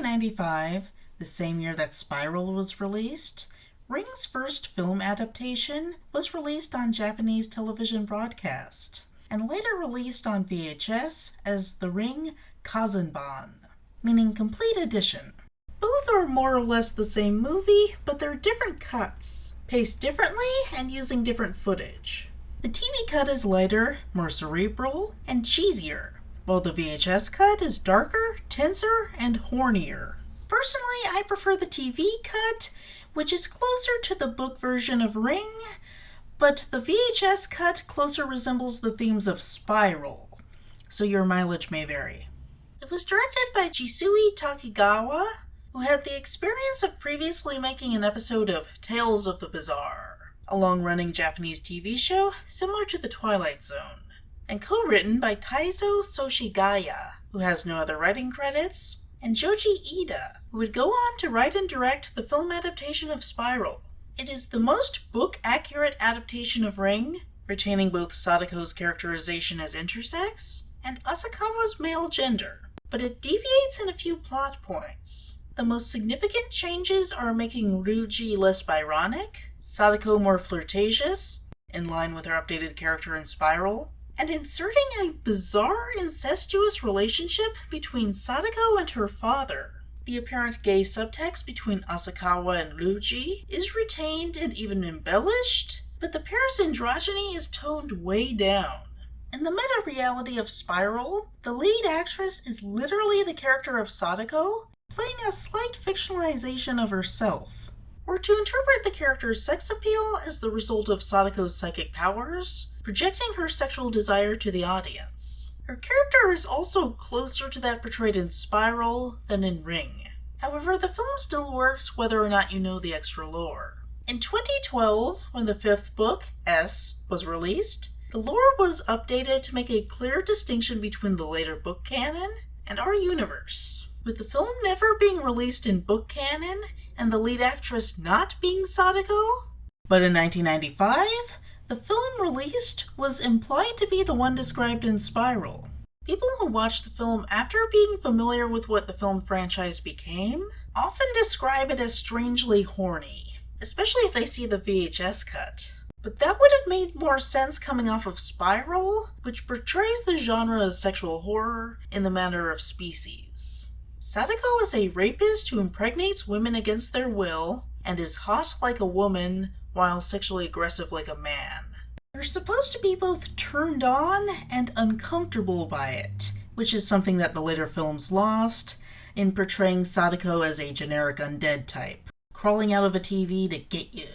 1995, the same year that Spiral was released, Ring's first film adaptation was released on Japanese television broadcast, and later released on VHS as The Ring Kazenban, meaning complete edition. Both are more or less the same movie, but they're different cuts, paced differently and using different footage. The TV cut is lighter, more cerebral, and cheesier, while the VHS cut is darker, tenser, and hornier. Personally, I prefer the TV cut, which is closer to the book version of Ring, but the VHS cut closer resembles the themes of Spiral, so your mileage may vary. It was directed by Jisui Takigawa, who had the experience of previously making an episode of Tales of the Bizarre, a long-running Japanese TV show similar to The Twilight Zone, and co-written by Taizo Soshigaya, who has no other writing credits, and Joji Ida, who would go on to write and direct the film adaptation of Spiral. It is the most book-accurate adaptation of Ring, retaining both Sadako's characterization as intersex and Asakawa's male gender, but it deviates in a few plot points. The most significant changes are making Ryuji less Byronic, Sadako more flirtatious, in line with her updated character in Spiral, and inserting a bizarre incestuous relationship between Sadako and her father. The apparent gay subtext between Asakawa and Ryuji is retained and even embellished, but the pair's androgyny is toned way down. In the meta-reality of Spiral, the lead actress is literally the character of Sadako, playing a slight fictionalization of herself. Or to interpret the character's sex appeal as the result of Sadako's psychic powers, projecting her sexual desire to the audience. Her character is also closer to that portrayed in Spiral than in Ring. However, the film still works whether or not you know the extra lore. In 2012, when the fifth book, S, was released, the lore was updated to make a clear distinction between the later book canon and our universe, with the film never being released in book canon and the lead actress not being Sadako. But in 1995, the film released was implied to be the one described in Spiral. People who watch the film after being familiar with what the film franchise became often describe it as strangely horny, especially if they see the VHS cut. But that would have made more sense coming off of Spiral, which portrays the genre as sexual horror in the manner of Species. Sadako is a rapist who impregnates women against their will, and is hot like a woman while sexually aggressive like a man. You're supposed to be both turned on and uncomfortable by it, which is something that the later films lost in portraying Sadako as a generic undead type, crawling out of a TV to get you.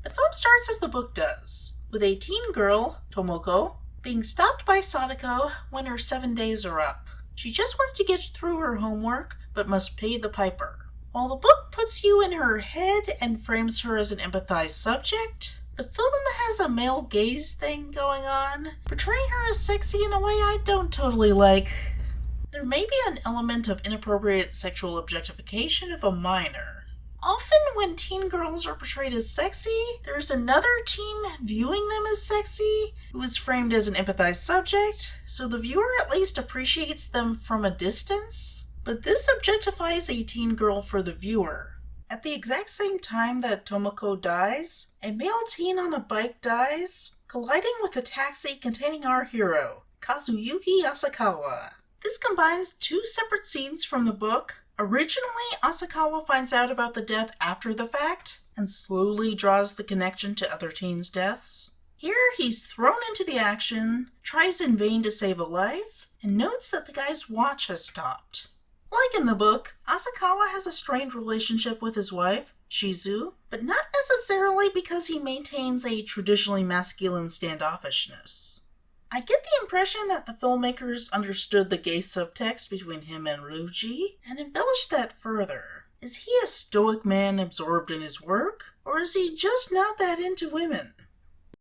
The film starts as the book does, with a teen girl, Tomoko, being stopped by Sadako when her 7 days are up. She just wants to get through her homework, but must pay the piper. While the book puts you in her head and frames her as an empathized subject, the film has a male gaze thing going on, portraying her as sexy in a way I don't totally like. There may be an element of inappropriate sexual objectification of a minor. Often when teen girls are portrayed as sexy, there's another team viewing them as sexy, who is framed as an empathized subject, so the viewer at least appreciates them from a distance. But this objectifies a teen girl for the viewer. At the exact same time that Tomoko dies, a male teen on a bike dies, colliding with a taxi containing our hero, Kazuyuki Asakawa. This combines two separate scenes from the book. Originally, Asakawa finds out about the death after the fact, and slowly draws the connection to other teens' deaths. Here, he's thrown into the action, tries in vain to save a life, and notes that the guy's watch has stopped. Like in the book, Asakawa has a strained relationship with his wife, Shizu, but not necessarily because he maintains a traditionally masculine standoffishness. I get the impression that the filmmakers understood the gay subtext between him and Ryuji, and embellished that further. Is he a stoic man absorbed in his work, or is he just not that into women?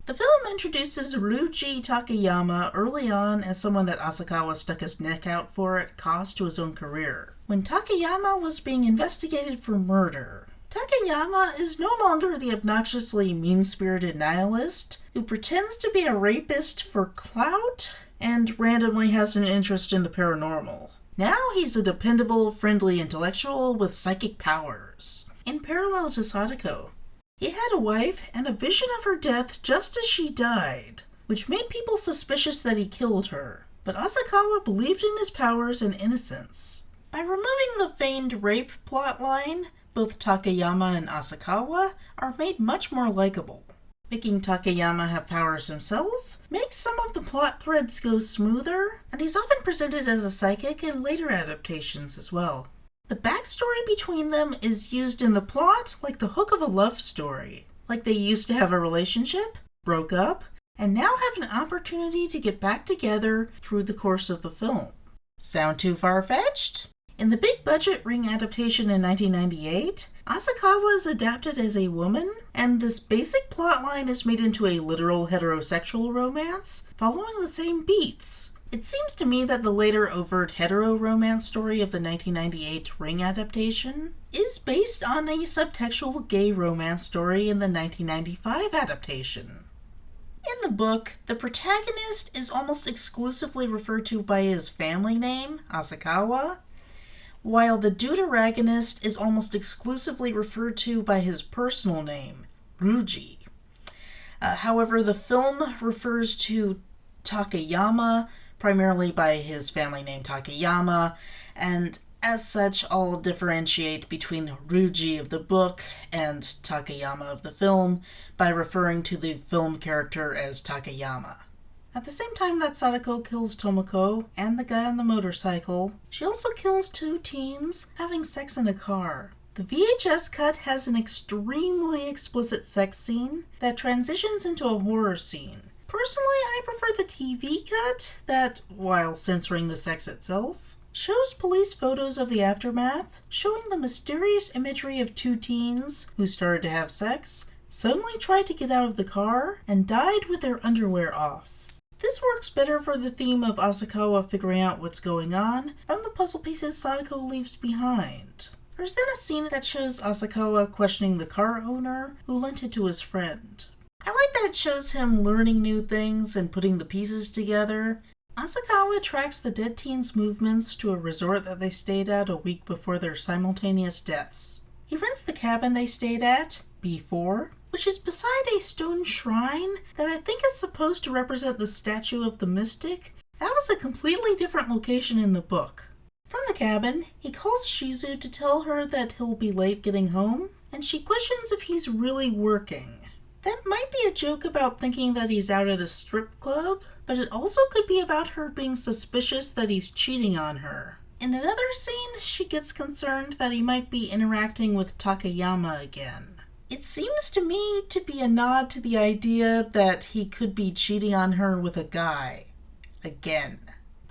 The film introduces Ryuji Takayama early on as someone that Asakawa stuck his neck out for at cost to his own career, when Takayama was being investigated for murder. Takayama is no longer the obnoxiously mean-spirited nihilist who pretends to be a rapist for clout and randomly has an interest in the paranormal. Now he's a dependable, friendly intellectual with psychic powers, in parallel to Sadako. He had a wife and a vision of her death just as she died, which made people suspicious that he killed her. But Asakawa believed in his powers and innocence. By removing the feigned rape plotline, both Takayama and Asakawa are made much more likable. Making Takayama have powers himself makes some of the plot threads go smoother, and he's often presented as a psychic in later adaptations as well. The backstory between them is used in the plot like the hook of a love story, like they used to have a relationship, broke up, and now have an opportunity to get back together through the course of the film. Sound too far-fetched? In the big-budget Ring adaptation in 1998, Asakawa is adapted as a woman, and this basic plotline is made into a literal heterosexual romance, following the same beats. It seems to me that the later overt hetero-romance story of the 1998 Ring adaptation is based on a subtextual gay romance story in the 1995 adaptation. In the book, the protagonist is almost exclusively referred to by his family name, Asakawa, while the deuteragonist is almost exclusively referred to by his personal name, Ruji. However, the film refers to Takayama primarily by his family name Takayama, and as such, I'll differentiate between Ruji of the book and Takayama of the film by referring to the film character as Takayama. At the same time that Sadako kills Tomoko and the guy on the motorcycle, she also kills two teens having sex in a car. The VHS cut has an extremely explicit sex scene that transitions into a horror scene. Personally, I prefer the TV cut that, while censoring the sex itself, shows police photos of the aftermath, showing the mysterious imagery of two teens who started to have sex, suddenly tried to get out of the car, and died with their underwear off. This works better for the theme of Asakawa figuring out what's going on from the puzzle pieces Sadako leaves behind. There's then a scene that shows Asakawa questioning the car owner who lent it to his friend. I like that it shows him learning new things and putting the pieces together. Asakawa tracks the dead teens' movements to a resort that they stayed at a week before their simultaneous deaths. He rents the cabin they stayed at, B4, which is beside a stone shrine that I think is supposed to represent the statue of the mystic. That was a completely different location in the book. From the cabin, he calls Shizu to tell her that he'll be late getting home, and she questions if he's really working. That might be a joke about thinking that he's out at a strip club, but it also could be about her being suspicious that he's cheating on her. In another scene, she gets concerned that he might be interacting with Takayama again. It seems to me to be a nod to the idea that he could be cheating on her with a guy. Again.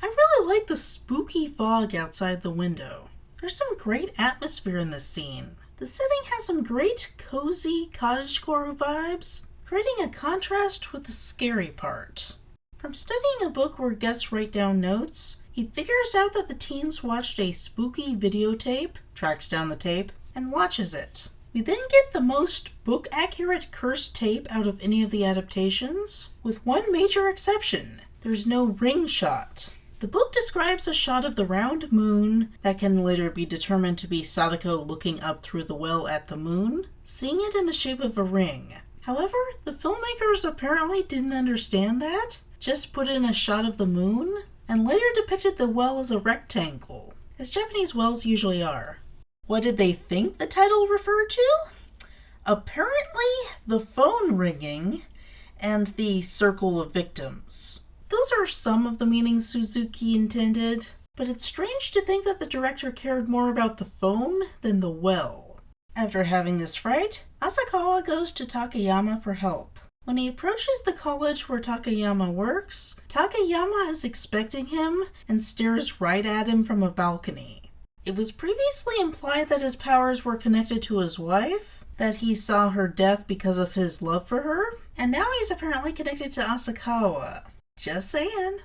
I really like the spooky fog outside the window. There's some great atmosphere in this scene. The setting has some great, cozy cottagecore vibes, creating a contrast with the scary part. From studying a book where guests write down notes, he figures out that the teens watched a spooky videotape, tracks down the tape, and watches it. We then get the most book-accurate cursed tape out of any of the adaptations, with one major exception. There's no ring shot. The book describes a shot of the round moon that can later be determined to be Sadako looking up through the well at the moon, seeing it in the shape of a ring. However, the filmmakers apparently didn't understand that, just put in a shot of the moon, and later depicted the well as a rectangle, as Japanese wells usually are. What did they think the title referred to? Apparently, the phone ringing and the circle of victims. Those are some of the meanings Suzuki intended, but it's strange to think that the director cared more about the phone than the well. After having this fright, Asakawa goes to Takayama for help. When he approaches the college where Takayama works, Takayama is expecting him and stares right at him from a balcony. It was previously implied that his powers were connected to his wife, that he saw her death because of his love for her, and now he's apparently connected to Asakawa. Just saying.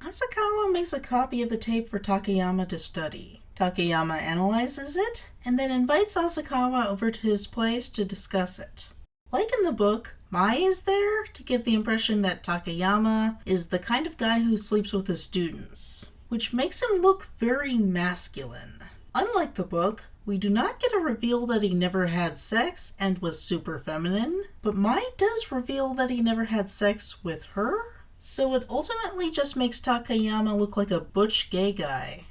Asakawa makes a copy of the tape for Takayama to study. Takayama analyzes it, and then invites Asakawa over to his place to discuss it. Like in the book, Mai is there to give the impression that Takayama is the kind of guy who sleeps with his students, which makes him look very masculine. Unlike the book, we do not get a reveal that he never had sex and was super feminine, but Mai does reveal that he never had sex with her, so it ultimately just makes Takayama look like a butch gay guy.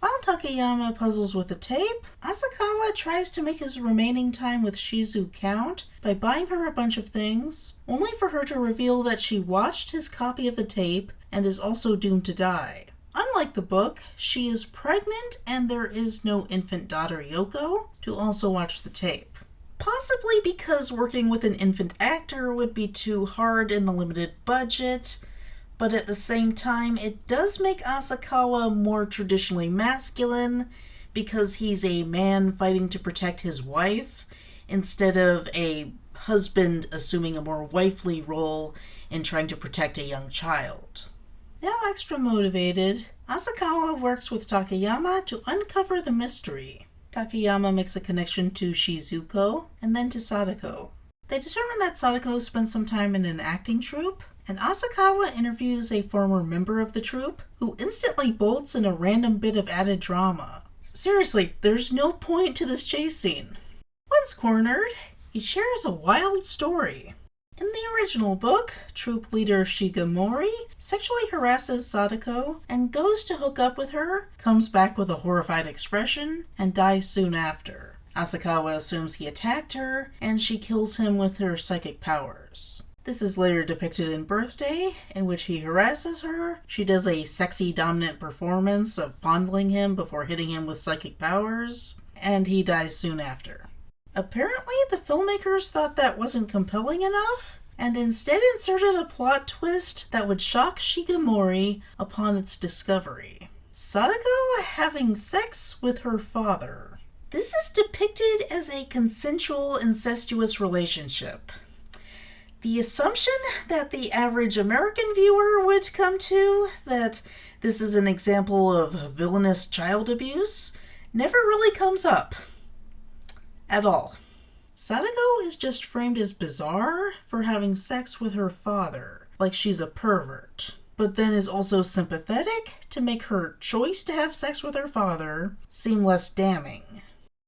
While Takayama puzzles with the tape, Asakawa tries to make his remaining time with Shizu count by buying her a bunch of things, only for her to reveal that she watched his copy of the tape and is also doomed to die. Unlike the book, she is pregnant and there is no infant daughter Yoko to also watch the tape. Possibly because working with an infant actor would be too hard in the limited budget, but at the same time, it does make Asakawa more traditionally masculine because he's a man fighting to protect his wife instead of a husband assuming a more wifely role in trying to protect a young child. Now extra motivated, Asakawa works with Takayama to uncover the mystery. Takayama makes a connection to Shizuko and then to Sadako. They determine that Sadako spent some time in an acting troupe, and Asakawa interviews a former member of the troupe who instantly bolts in a random bit of added drama. Seriously, there's no point to this chase scene. Once cornered, he shares a wild story. In the original book, troupe leader Shigemori sexually harasses Sadako and goes to hook up with her, comes back with a horrified expression, and dies soon after. Asakawa assumes he attacked her, and she kills him with her psychic powers. This is later depicted in Birthday, in which he harasses her. She does a sexy dominant performance of fondling him before hitting him with psychic powers, and he dies soon after. Apparently, the filmmakers thought that wasn't compelling enough, and instead inserted a plot twist that would shock Shigemori upon its discovery. Sadako having sex with her father. This is depicted as a consensual, incestuous relationship. The assumption that the average American viewer would come to, that this is an example of villainous child abuse, never really comes up. At all. Sadako is just framed as bizarre for having sex with her father, like she's a pervert, but then is also sympathetic to make her choice to have sex with her father seem less damning.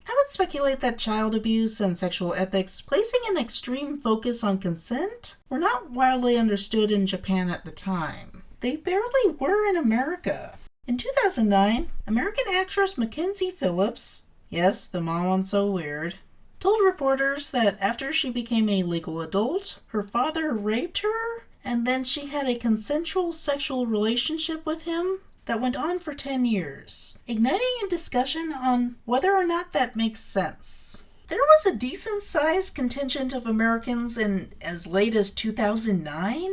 I would speculate that child abuse and sexual ethics placing an extreme focus on consent were not widely understood in Japan at the time. They barely were in America. In 2009, American actress Mackenzie Phillips, yes, the mom on So Weird, told reporters that after she became a legal adult, her father raped her, and then she had a consensual sexual relationship with him that went on for 10 years, igniting a discussion on whether or not that makes sense. There was a decent-sized contingent of Americans in as late as 2009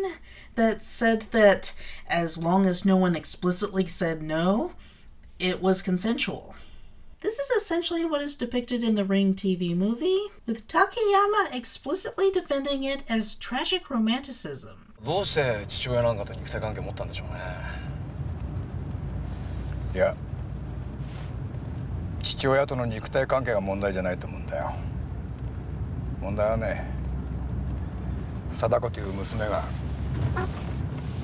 that said that as long as no one explicitly said no, it was consensual. This is essentially what is depicted in the Ring TV movie, with Takayama explicitly defending it as tragic romanticism. どうして父親なんかと肉体関係持ったんでしょうね。いや、父親との肉体関係が問題じゃないと思うんだよ。問題はね、貞子という娘が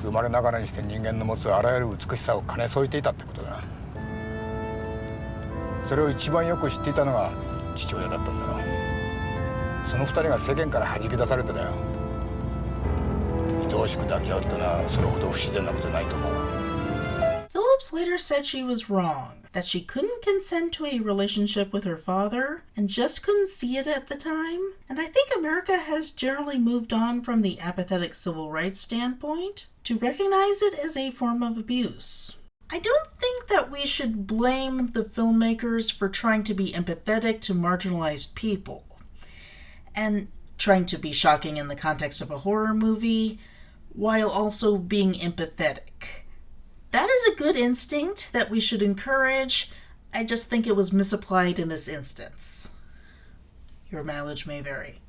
生まれながらにして人間の持つあらゆる美しさを兼ね添えていたってことだ。それを一番よく知っていたのが父親だったんだろう。その二人が世間から弾き出されてだよ。愛おしく抱き合うってのはそれほど不自然なことないと思う。Phillips later said she was wrong, that she couldn't consent to a relationship with her father and just couldn't see it at the time. And I think America has generally moved on from the apathetic civil rights standpoint to recognize it as a form of abuse. I don't think that we should blame the filmmakers for trying to be empathetic to marginalized people and trying to be shocking in the context of a horror movie while also being empathetic. That is a good instinct that we should encourage. I just think it was misapplied in this instance. Your mileage may vary.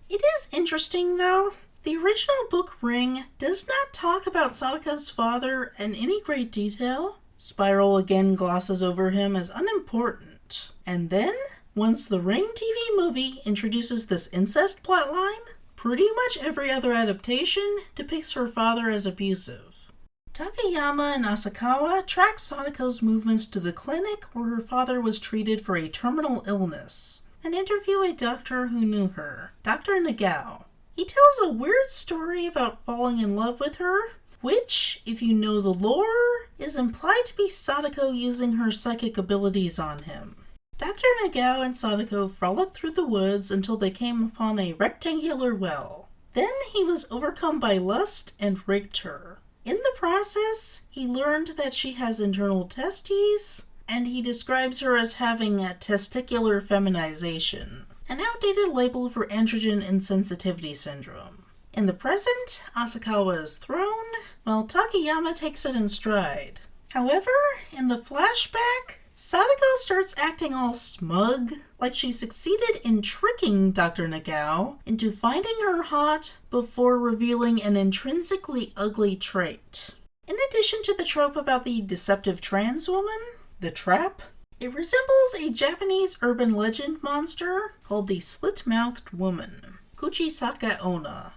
It is interesting, though. The original book Ring does not talk about Sadako's father in any great detail. Spiral again glosses over him as unimportant. And then, once the Ring TV movie introduces this incest plotline, Pretty much every other adaptation depicts her father as abusive. Takayama and Asakawa track Sadako's movements to the clinic where her father was treated for a terminal illness and interview a doctor who knew her, Dr. Nagao. He tells a weird story about falling in love with her, which, if you know the lore, is implied to be Sadako using her psychic abilities on him. Dr. Nagao and Sadako frolicked through the woods until they came upon a rectangular well. Then he was overcome by lust and raped her. In the process, he learned that she has internal testes, and he describes her as having a testicular feminization, an outdated label for androgen insensitivity syndrome. In the present, Asakawa is thrown, while Takayama takes it in stride. However, in the flashback, Sadako starts acting all smug, like she succeeded in tricking Dr. Nagao into finding her hot before revealing an intrinsically ugly trait. In addition to the trope about the deceptive trans woman, the trap, it resembles a Japanese urban legend monster called the slit-mouthed woman, Kuchisake Onna.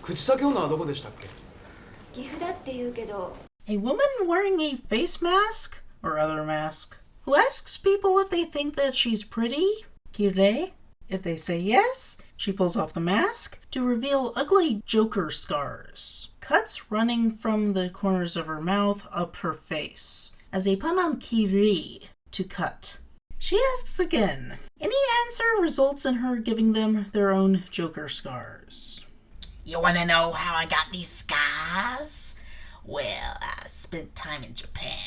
口先女はどこでしたっけ？岐阜だって言うけど A woman wearing a face mask, or other mask, who asks people if they think that she's pretty, kirei. If they say yes, she pulls off the mask to reveal ugly joker scars, cuts running from the corners of her mouth up her face, as a pun on kiri, to cut. She asks again. Any answer results in her giving them their own joker scars. You want to know how I got these scars? Well, I spent time in Japan.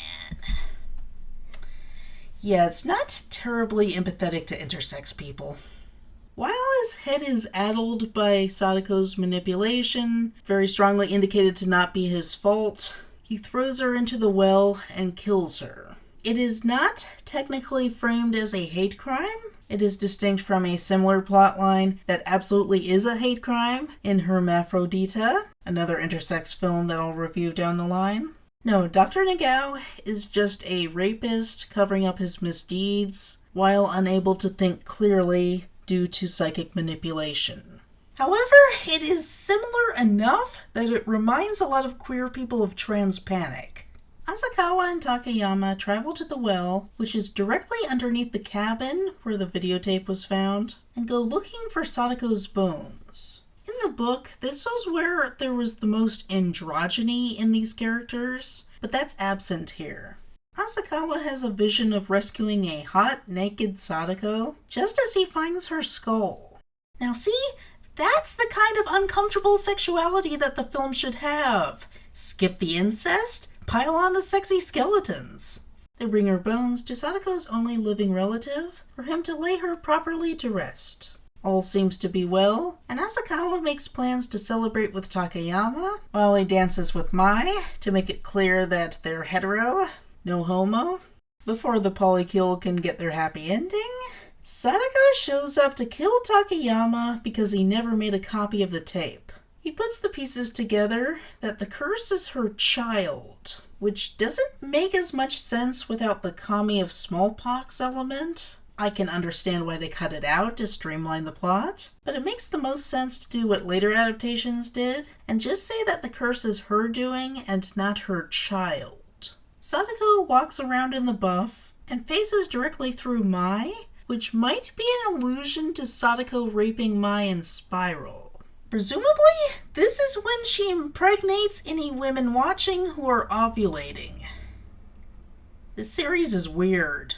Yeah, it's not terribly empathetic to intersex people. While his head is addled by Sadako's manipulation, very strongly indicated to not be his fault, he throws her into the well and kills her. It is not technically framed as a hate crime. It is distinct from a similar plotline that absolutely is a hate crime in Hermaphrodita, another intersex film that I'll review down the line. No, Dr. Nagao is just a rapist covering up his misdeeds while unable to think clearly due to psychic manipulation. However, it is similar enough that it reminds a lot of queer people of trans panic. Asakawa and Takayama travel to the well, which is directly underneath the cabin where the videotape was found, and go looking for Sadako's bones. In the book, this was where there was the most androgyny in these characters, but that's absent here. Asakawa has a vision of rescuing a hot, naked Sadako, just as he finds her skull. Now see, that's the kind of uncomfortable sexuality that the film should have. Skip the incest, pile on the sexy skeletons. They bring her bones to Sadako's only living relative for him to lay her properly to rest. All seems to be well, and Asakawa makes plans to celebrate with Takayama while he dances with Mai to make it clear that they're hetero, no homo. Before the polykill can get their happy ending, Sadako shows up to kill Takayama because he never made a copy of the tape. He puts the pieces together that the curse is her child, which doesn't make as much sense without the kami of smallpox element. I can understand why they cut it out to streamline the plot, but it makes the most sense to do what later adaptations did, and just say that the curse is her doing and not her child. Sadako walks around in the buff and faces directly through Mai, which might be an allusion to Sadako raping Mai in Spiral. Presumably, this is when she impregnates any women watching who are ovulating. This series is weird.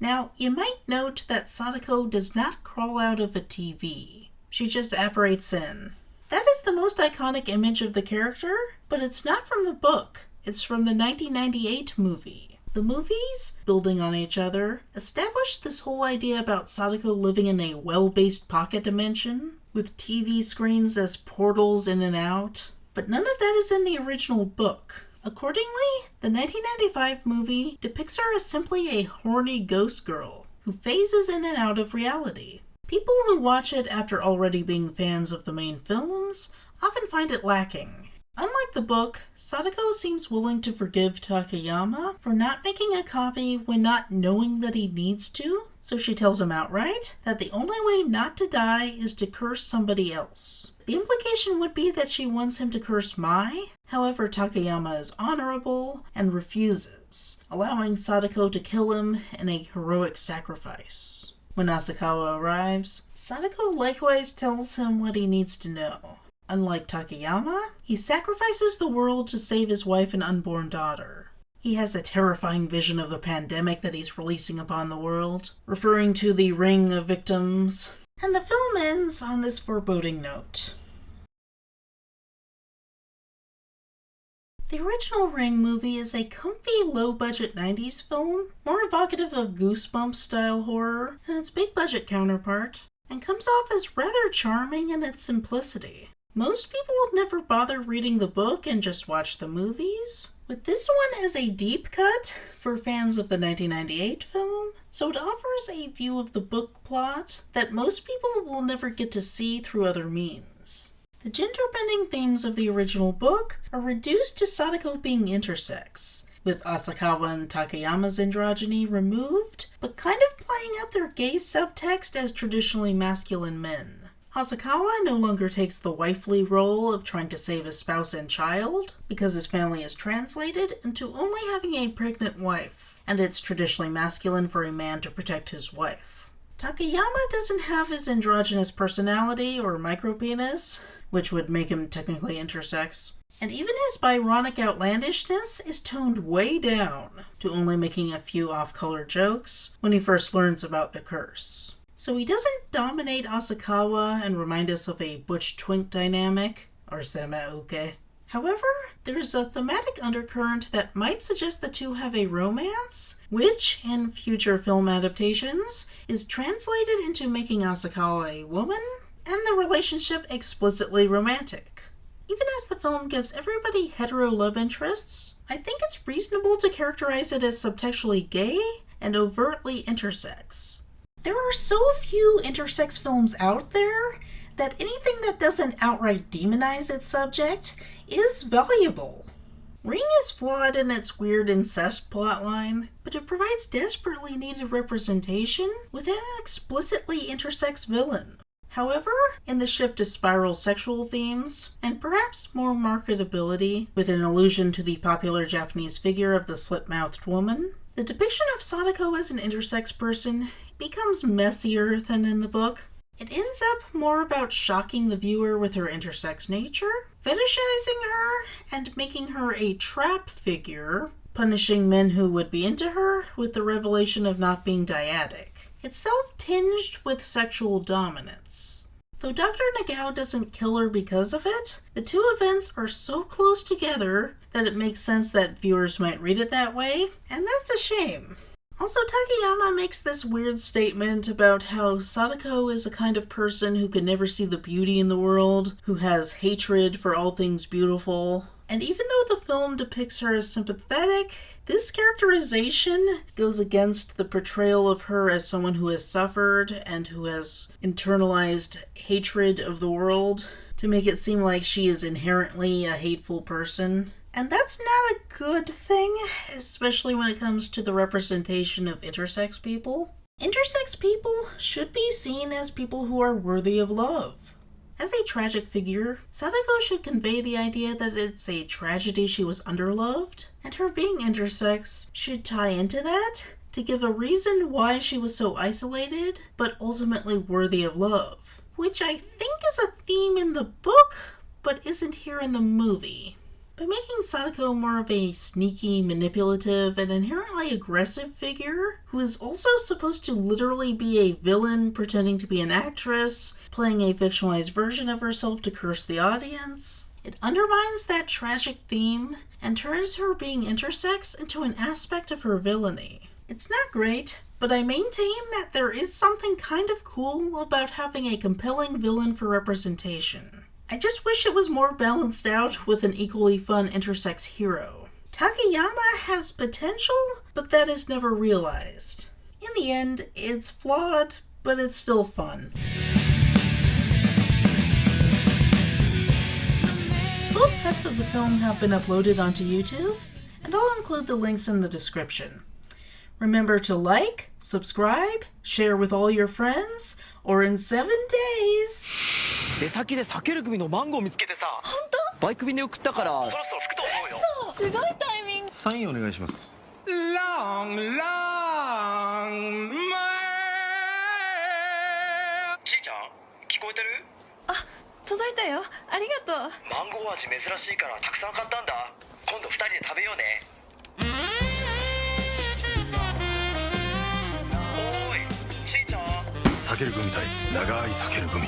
Now, you might note that Sadako does not crawl out of a TV. She just apparates in. That is the most iconic image of the character, but it's not from the book. It's from the 1998 movie. The movies, building on each other, established this whole idea about Sadako living in a well-based pocket dimension, with TV screens as portals in and out, but none of that is in the original book. Accordingly, the 1995 movie depicts her as simply a horny ghost girl who phases in and out of reality. People who watch it after already being fans of the main films often find it lacking. Unlike the book, Sadako seems willing to forgive Takayama for not making a copy when not knowing that he needs to, So she tells him outright that the only way not to die is to curse somebody else. The implication would be that she wants him to curse Mai. However, Takayama is honorable and refuses, allowing Sadako to kill him in a heroic sacrifice. When Asakawa arrives, Sadako likewise tells him what he needs to know. Unlike Takayama, he sacrifices the world to save his wife and unborn daughter. He has a terrifying vision of the pandemic that he's releasing upon the world, referring to the ring of victims. And the film ends on this foreboding note. The original Ring movie is a comfy, low-budget 90s film, more evocative of Goosebumps-style horror than its big-budget counterpart, and comes off as rather charming in its simplicity. Most people would never bother reading the book and just watch the movies, with this one as a deep cut for fans of the 1998 film, so it offers a view of the book plot that most people will never get to see through other means. The gender-bending themes of the original book are reduced to Sadako being intersex, with Asakawa and Takayama's androgyny removed, but kind of playing up their gay subtext as traditionally masculine men. Asakawa no longer takes the wifely role of trying to save his spouse and child, because his family is translated into only having a pregnant wife, and it's traditionally masculine for a man to protect his wife. Takayama doesn't have his androgynous personality or micropenis, which would make him technically intersex, and even his Byronic outlandishness is toned way down to only making a few off-color jokes when he first learns about the curse. So he doesn't dominate Asakawa and remind us of a butch twink dynamic, or semauke. However, there's a thematic undercurrent that might suggest the two have a romance, which, in future film adaptations, is translated into making Asakawa a woman, and the relationship explicitly romantic. Even as the film gives everybody hetero love interests, I think it's reasonable to characterize it as subtextually gay and overtly intersex. There are so few intersex films out there that anything that doesn't outright demonize its subject is valuable. Ring is flawed in its weird incest plotline, but it provides desperately needed representation without an explicitly intersex villain. However, in the shift to spiral sexual themes, and perhaps more marketability, with an allusion to the popular Japanese figure of the slit-mouthed woman, the depiction of Sadako as an intersex person becomes messier than in the book. It ends up more about shocking the viewer with her intersex nature, fetishizing her, and making her a trap figure, punishing men who would be into her with the revelation of not being dyadic, itself tinged with sexual dominance. Though Dr. Nagao doesn't kill her because of it, the two events are so close together that it makes sense that viewers might read it that way, and that's a shame. Also, Takayama makes this weird statement about how Sadako is a kind of person who could never see the beauty in the world, who has hatred for all things beautiful. And even though the film depicts her as sympathetic, this characterization goes against the portrayal of her as someone who has suffered and who has internalized hatred of the world to make it seem like she is inherently a hateful person. And that's not a good thing, especially when it comes to the representation of intersex people. Intersex people should be seen as people who are worthy of love. As a tragic figure, Sadako should convey the idea that it's a tragedy she was underloved, and her being intersex should tie into that to give a reason why she was so isolated, but ultimately worthy of love, which I think is a theme in the book, but isn't here in the movie. By making Sadako more of a sneaky, manipulative, and inherently aggressive figure, who is also supposed to literally be a villain pretending to be an actress, playing a fictionalized version of herself to curse the audience, it undermines that tragic theme and turns her being intersex into an aspect of her villainy. It's not great, but I maintain that there is something kind of cool about having a compelling villain for representation. I just wish it was more balanced out with an equally fun intersex hero. Takayama has potential, but that is never realized. In the end, it's flawed, but it's still fun. Both cuts of the film have been uploaded onto YouTube, and I'll include the links in the description. Remember to like, subscribe, share with all your friends, or in 7 days. 出先で避ける組のマンゴー見つけてさ。本当？バイク便で送ったから。そろそろ吹くと思うよ。すごいタイミング。サインお願いします。Long, long way しーちゃん、聞こえてる？あ、届いたよ。ありがとう。マンゴー味珍しいからたくさん買ったんだ。今度2人で食べようね。おーい、しーちゃん。避ける組対長い避ける組。